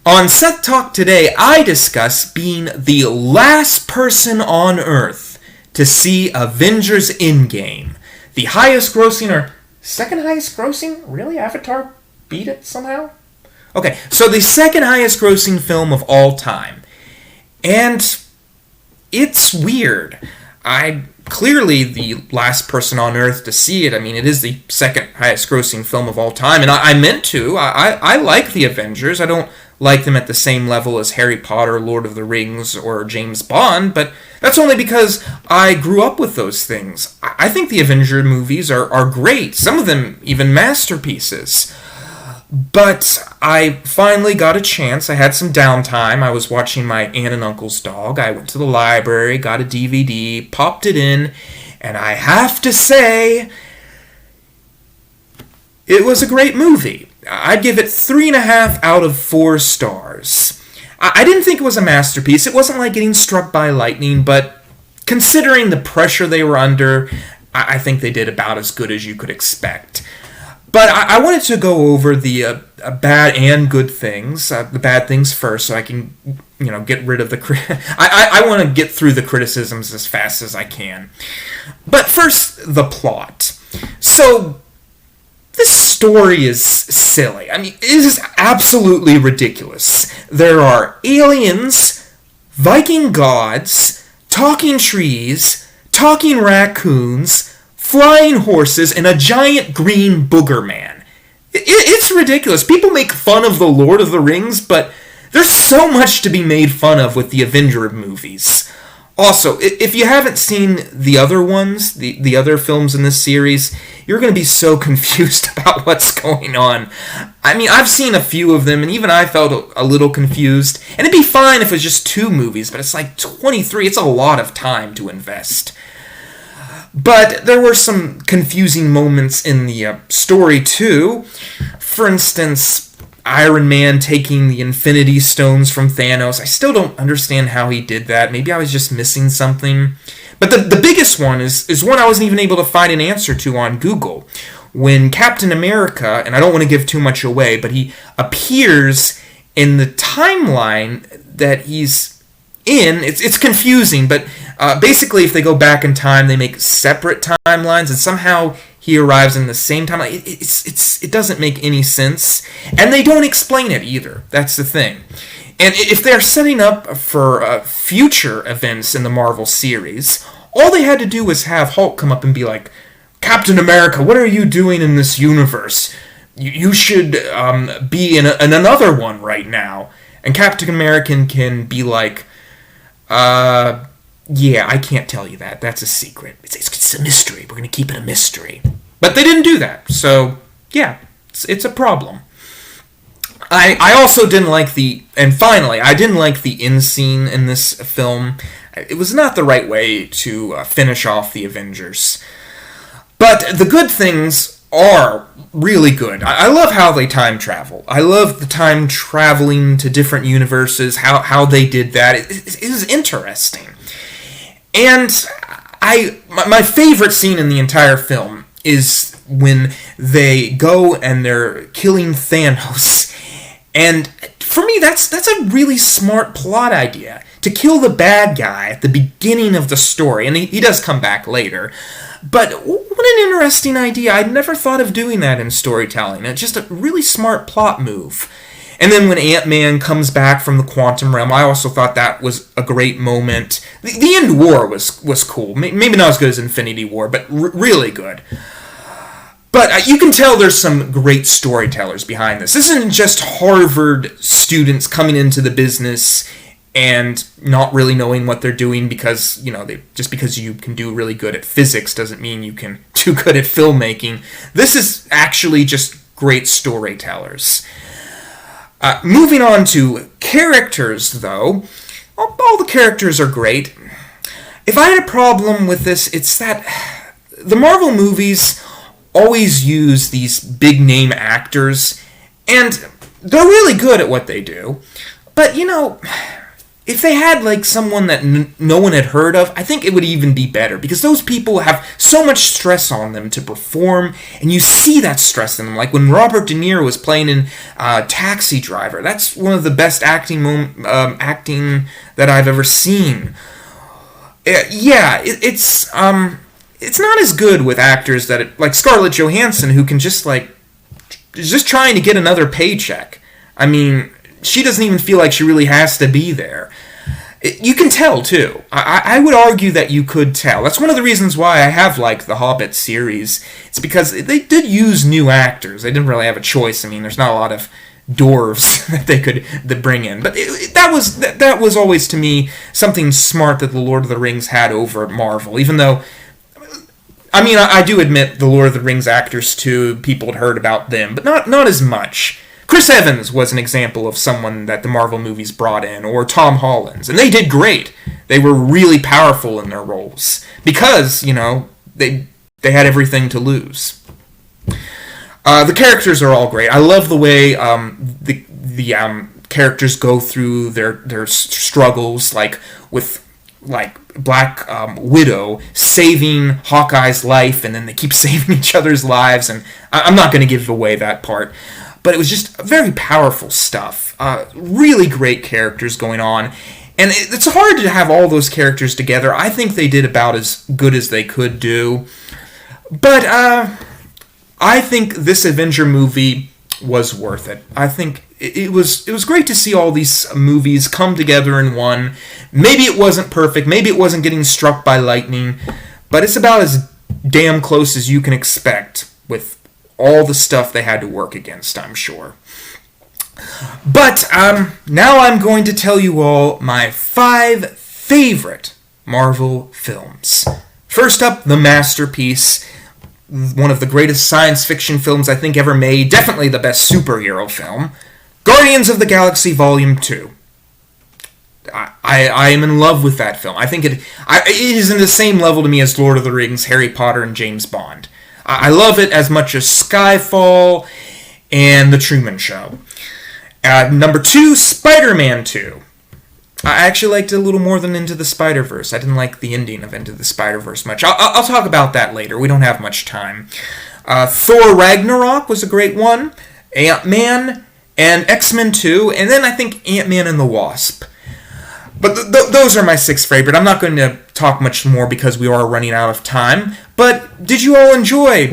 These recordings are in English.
On Seth Talk today, I discuss being the last person on Earth to see Avengers Endgame. The highest grossing, or second highest grossing? Really? Avatar beat it somehow? Okay, so the second highest grossing film of all time. And it's weird. I'm clearly the last person on Earth to see it. I mean, it is the second highest grossing film of all time, and I meant to. I like the Avengers. I don't like them at the same level as Harry Potter, Lord of the Rings, or James Bond, but that's only because I grew up with those things. I think the Avenger movies are great, some of them even masterpieces. But I finally got a chance. I had some downtime. I was watching my aunt and uncle's dog. I went to the library, got a DVD, popped it in, and I have to say, it was a great movie. I'd give it 3.5 out of 4 stars. I didn't think it was a masterpiece. It wasn't like getting struck by lightning, but considering the pressure they were under, I think they did about as good as you could expect. But I wanted to go over the bad and good things. The bad things first, so I can, get rid of the... I want to get through the criticisms as fast as I can. But first, the plot. So, this story is silly. I mean, it is absolutely ridiculous. There are aliens, Viking gods, talking trees, talking raccoons, flying horses, and a giant green booger man. It's ridiculous. People make fun of the Lord of the Rings, but there's so much to be made fun of with the Avenger movies. Also, if you haven't seen the other ones, the other films in this series, you're going to be so confused about what's going on. I mean, I've seen a few of them, and even I felt a little confused. And it'd be fine if it was just 2 movies, but it's like 23. It's a lot of time to invest. But there were some confusing moments in the story, too. For instance, Iron Man taking the Infinity Stones from Thanos. I still don't understand how he did that. Maybe I was just missing something. But the biggest one is one I wasn't even able to find an answer to on Google. When Captain America, and I don't want to give too much away, but he appears in the timeline that he's in. It's confusing, but basically if they go back in time, they make separate timelines, and somehow he arrives in the same timeline. It doesn't make any sense, and they don't explain it either. That's the thing. And if they're setting up for future events in the Marvel series, all they had to do was have Hulk come up and be like, Captain America, what are you doing in this universe? You should be in another one right now. And Captain America can be like, yeah, I can't tell you that. That's a secret. It's a mystery. We're going to keep it a mystery. But they didn't do that. So, yeah, it's a problem. I also didn't like I didn't like the end scene in this film. It was not the right way to finish off the Avengers. But the good things are really good. I love how they time travel. I love the time traveling to different universes, how they did that. It is interesting. And my favorite scene in the entire film is when they go and they're killing Thanos. And for me, that's a really smart plot idea. To kill the bad guy at the beginning of the story. And he does come back later. But what an interesting idea. I'd never thought of doing that in storytelling. It's just a really smart plot move. And then when Ant-Man comes back from the quantum realm, I also thought that was a great moment. The end war was cool. Maybe not as good as Infinity War, but really good. But you can tell there's some great storytellers behind this. This isn't just Harvard students coming into the business and not really knowing what they're doing because, just because you can do really good at physics doesn't mean you can do good at filmmaking. This is actually just great storytellers. Moving on to characters, though, all the characters are great. If I had a problem with this, it's that the Marvel movies always use these big-name actors, and they're really good at what they do. But, if they had like someone that no one had heard of, I think it would even be better, because those people have so much stress on them to perform, and you see that stress in them. Like when Robert De Niro was playing in Taxi Driver, that's one of the best acting that I've ever seen. It's not as good with actors like Scarlett Johansson, who can just trying to get another paycheck. I mean, she doesn't even feel like she really has to be there. You can tell, too. I would argue that you could tell. That's one of the reasons why I have liked the Hobbit series. It's because they did use new actors. They didn't really have a choice. I mean, there's not a lot of dwarves that they could bring in. But that was always, to me, something smart that the Lord of the Rings had over Marvel. Even though, I mean, I do admit the Lord of the Rings actors, too. People had heard about them, but not as much. Chris Evans was an example of someone that the Marvel movies brought in, or Tom Holland's, and they did great. They were really powerful in their roles because, they had everything to lose. The characters are all great. I love the way the characters go through their struggles, like with Black Widow saving Hawkeye's life, and then they keep saving each other's lives, and I'm not going to give away that part. But it was just very powerful stuff. Really great characters going on. And it's hard to have all those characters together. I think they did about as good as they could do. But I think this Avenger movie was worth it. I think it was great to see all these movies come together in one. Maybe it wasn't perfect. Maybe it wasn't getting struck by lightning. But it's about as damn close as you can expect with all the stuff they had to work against, I'm sure. But now I'm going to tell you all my 5 favorite Marvel films. First up, the masterpiece, one of the greatest science fiction films I think ever made, definitely the best superhero film, Guardians of the Galaxy Volume 2. I am in love with that film. I think it is in the same level to me as Lord of the Rings, Harry Potter, and James Bond. I love it as much as Skyfall and The Truman Show. Number 2, Spider-Man 2. I actually liked it a little more than Into the Spider-Verse. I didn't like the ending of Into the Spider-Verse much. I'll talk about that later. We don't have much time. Thor Ragnarok was a great one. Ant-Man and X-Men 2. And then I think Ant-Man and the Wasp. But those are my 6 favorite. I'm not going to talk much more because we are running out of time. But did you all enjoy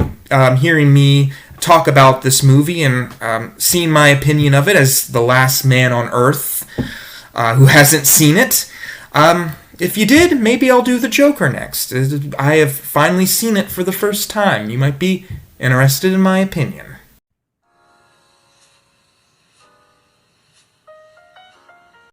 hearing me talk about this movie and seeing my opinion of it as the last man on Earth who hasn't seen it? If you did, maybe I'll do the Joker next. I have finally seen it for the first time. You might be interested in my opinion.